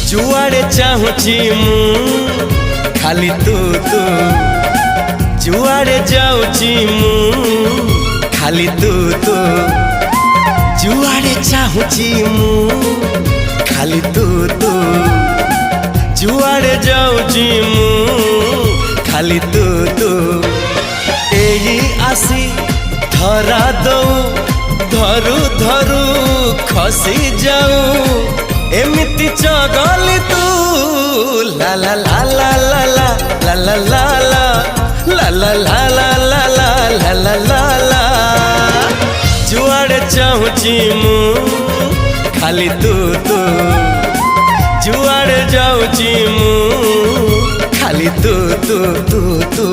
जुआड़े चाहूची मु खाली तू तू जुआड़े जाऊची मु खाली तू तू जुआड़े चाहूची मु खाली तू तू जुआड़े जाऊची मु खाली तू तू एही आसी धरा दऊ धरू धरू खसी जाऊ एमिति चगली तू ला ला ला ला ला ला ला ला ला ला ला ला ला ला ला ला ला ला जुआड़े चाहूची मु खाली तू तू जुआड़े जाऊची मु खाली तू तू तू तू।